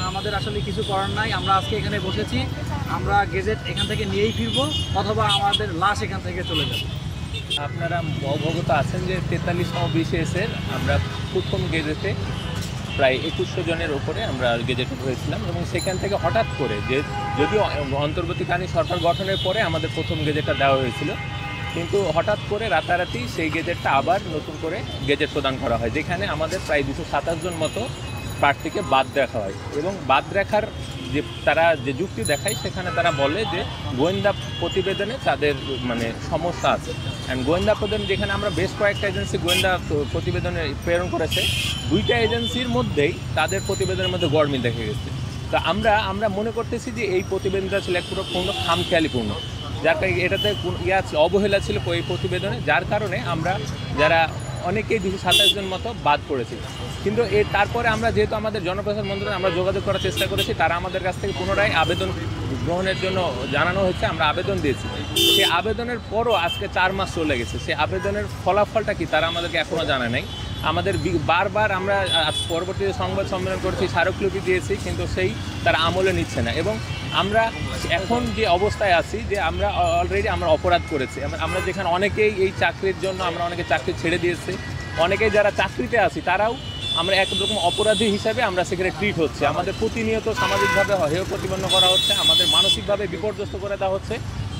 আমাদের আসলে কিছু করার নাই। আমরা আজকে এখানে বসেছি, আমরা গেজেট এখান থেকে নিয়েই ফিরবো অথবা আমাদের লাশ এখান থেকে চলে যাবে। আপনারা অবগত আছেন যে 43তম BCS-এর আমরা প্রথম গেজেটে প্রায় 2100 জনের ওপরে আমরা গেজেট হয়েছিলাম এবং সেখান থেকে হঠাৎ করে যদিও অন্তর্বর্তীকালীন সরকার গঠনের পরে আমাদের প্রথম গেজেটটা দেওয়া হয়েছিল, কিন্তু হঠাৎ করে রাতারাতি সেই গেজেটটা আবার নতুন করে গেজেট প্রদান করা হয়, যেখানে আমাদের প্রায় 227 জন মতো প্রার্থীকে বাদ রাখা হয়। এবং বাদ রাখার তারা যে যুক্তি দেখায় সেখানে তারা বলে যে গোয়েন্দা প্রতিবেদনে তাদের সমস্যা আছে। অ্যান্ড গোয়েন্দা প্রতিবেদন যেখানে আমরা বেশ কয়েকটা এজেন্সি গোয়েন্দা প্রতিবেদনে প্রেরণ করেছে, দুইটা এজেন্সির মধ্যেই তাদের প্রতিবেদনের মধ্যে গড়মিল দেখা গেছে। তো আমরা মনে করতেছি যে এই প্রতিবেদনটা ছিল পূর্ণ খামখেয়ালিপূর্ণ, যার কারণে এটাতে অবহেলা ছিল এই প্রতিবেদনে, যার কারণে আমরা যারা অনেকেই 227 জন মতো বাদ পড়েছি। কিন্তু তারপরে আমরা যেহেতু আমাদের জনপ্রশাসন মন্ত্রণালয়ে আমরা যোগাযোগ করার চেষ্টা করেছি, তারা আমাদের কাছ থেকে পুনরায় আবেদন গ্রহণের জন্য জানানো হচ্ছে, আমরা আবেদন দিয়েছি। সেই আবেদনের পরও আজকে 4 মাস চলে গেছে, সেই আবেদনের ফলাফলটা কি তারা আমাদেরকে এখনও জানা নেই। আমাদের বারবার আমরা পরবর্তীতে সংবাদ সম্মেলন করেছি, স্মারকলিপি দিয়েছি, কিন্তু তারা আমলে নিচ্ছে না। এবং আমরা এখন যে অবস্থায় আছি যে আমরা অলরেডি আমরা অপরাধ করেছি। আমরা যেখানে অনেকেই এই চাকরির জন্য আমরা অনেকে চাকরি ছেড়ে দিয়েছি, অনেকেই যারা চাকরিতে আছি তারাও আমরা একরকম অপরাধী হিসাবে আমরা সেখানে ট্রিট হচ্ছে। আমাদের প্রতিনিয়ত সামাজিকভাবে হেয় প্রতিপন্ন করা হচ্ছে, আমাদের মানসিকভাবে বিপর্যস্ত করে দেওয়া হচ্ছে।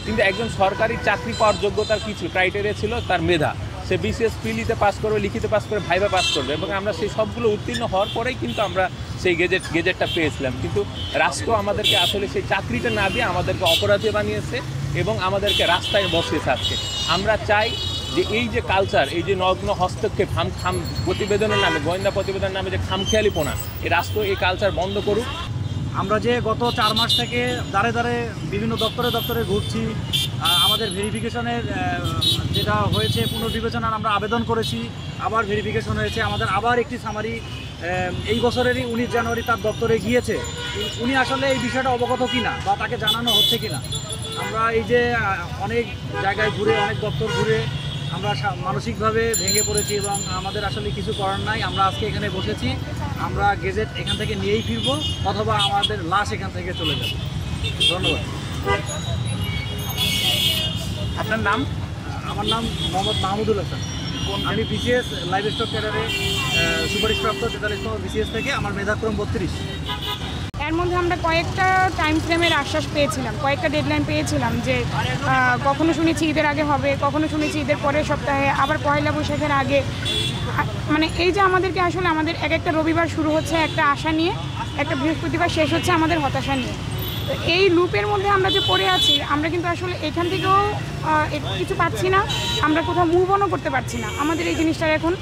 কিন্তু একজন সরকারি চাকরি পাওয়ার যোগ্যতার কিছু ক্রাইটেরিয়া ছিল তার মেধা। সে BCS প্রিলিতে পাস করবে, লিখিতে পাস করে ভাইভা পাস করবে, এবং আমরা সেই সবগুলো উত্তীর্ণ হওয়ার পরেই কিন্তু আমরা সেই গেজেটটা পেয়েছিলাম। কিন্তু রাষ্ট্র আমাদেরকে আসলে সেই চাকরিটা না দিয়ে আমাদেরকে অপরাধী বানিয়েছে এবং আমাদেরকে রাস্তায় বসিয়েছে। আজকে আমরা চাই যে এই যে কালচার, এই যে নগ্ন হস্তক্ষেপ প্রতিবেদনের নামে, গোয়েন্দা প্রতিবেদনের নামে যে খামখেয়ালিপনা, এই রাষ্ট্র এই কালচার বন্ধ করুক। আমরা যে গত 4 মাস থেকে দাঁড়ে দাঁড়ে বিভিন্ন দপ্তরে ঘুরছি, আমাদের ভেরিফিকেশনের যেটা হয়েছে পুনর্বিবেচনার আমরা আবেদন করেছি, আবার ভেরিফিকেশন হয়েছে, আমাদের আবার একটি সামারি এই বছরেরই 19 জানুয়ারি তার দপ্তরে গিয়েছে। উনি আসলে এই বিষয়টা অবগত কিনা বা তাকে জানানো হচ্ছে কিনা। আমরা এই যে অনেক জায়গায় ঘুরে, অনেক দপ্তর ঘুরে আমরা মানসিকভাবে ভেঙে পড়েছি এবং আমাদের আসলে কিছু করার নাই। আমরা আজকে এখানে বসেছি, আমরা গেজেট এখান থেকে নিয়েই ফিরবো অথবা আমাদের লাশ এখান থেকে চলে যাবে। ধন্যবাদ। আপনার নাম? আমার নাম মোহাম্মদ মাহমুদুল হাসান। আমি BCS লাইভ স্টক ক্যাডারে সুপারিশপ্রাপ্ত 43তম BCS থেকে, আমার মেধাক্রম 32। এর মধ্যে আমরা কয়েকটা টাইম ফ্রেমের আশ্বাস পেয়েছিলাম, কয়েকটা ডেডলাইন পেয়েছিলাম যে কখনো শুনেছি ঈদের আগে হবে, কখনো শুনেছি ঈদের পরের সপ্তাহে, আবার পয়লা বৈশাখের আগে। এই যে আমাদেরকে আসলে আমাদের একটা রবিবার শুরু হচ্ছে একটা আশা নিয়ে, একটা বৃহস্পতিবার শেষ হচ্ছে আমাদের হতাশা নিয়ে। তো এই লুপের মধ্যে আমরা যে পড়ে আছি, আমরা কিন্তু আসলে এখান থেকেও কিছু পাচ্ছি না, আমরা কোথাও মুভ অনও করতে পারছি না। আমাদের এই জিনিসটা এখন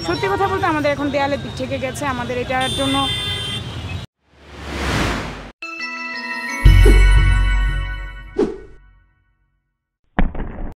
সত্যি কথা বলতে আমাদের এখন দেয়ালের দিক থেকে গেছে। আমাদের এটার জন্য